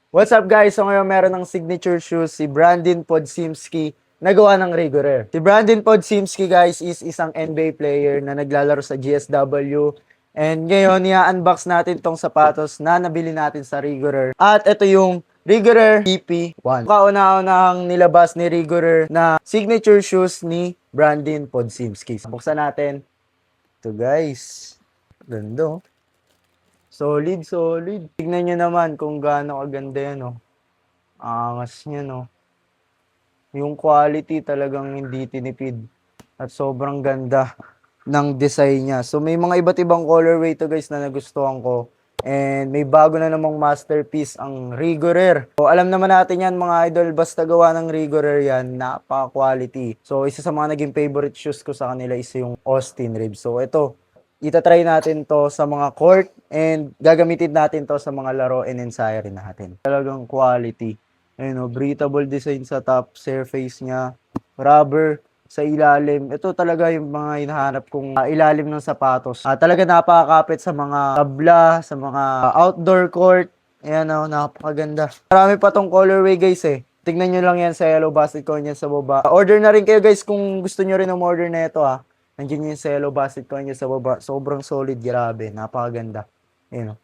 What's up guys? So ngayon meron ng signature shoes si Brandon Podsimski na gawa ng Rigor. Si Brandon Podsimski guys is isang NBA player na naglalaro sa GSW. And ngayon i-unbox natin tong sapatos na nabili natin sa Rigor. At ito yung Rigor PP1. Kauna-unahang nilabas ni Rigor na signature shoes ni Brandon Podsimski. Buksan natin. Ito guys. Ganda oh. Solid, solid. Tignan nyo naman kung gaano kaganda yan, oh. Angas niya, no. Yung quality talagang hindi tinipid. At sobrang ganda ng design niya. So, may mga iba't ibang colorway to guys na nagustuhan ko. And may bago na namang masterpiece ang Rigorer. So, alam naman natin yan mga idol, basta gawa ng Rigorer yan, napaka-quality. So, isa sa mga naging favorite shoes ko sa kanila is yung Austin Ribs. So, ito, itatry natin to sa mga court and gagamitin natin to sa mga laro and ensayo rin natin. Talagang quality. Ayun o, breathable design sa top surface niya. Rubber sa ilalim. Ito talaga yung mga hinahanap kong ilalim ng sapatos. Talaga napakakapit sa mga tabla, sa mga outdoor court. Ayan o, napakaganda. Marami pa tong colorway guys eh. Tignan nyo lang yan sa yellow basket ko yan sa baba. Order na rin kayo guys kung gusto nyo rin umorder na ito Nandiyan yung yellow basket ko niya sa baba. Sobrang solid, grabe. Napakaganda. Ayun,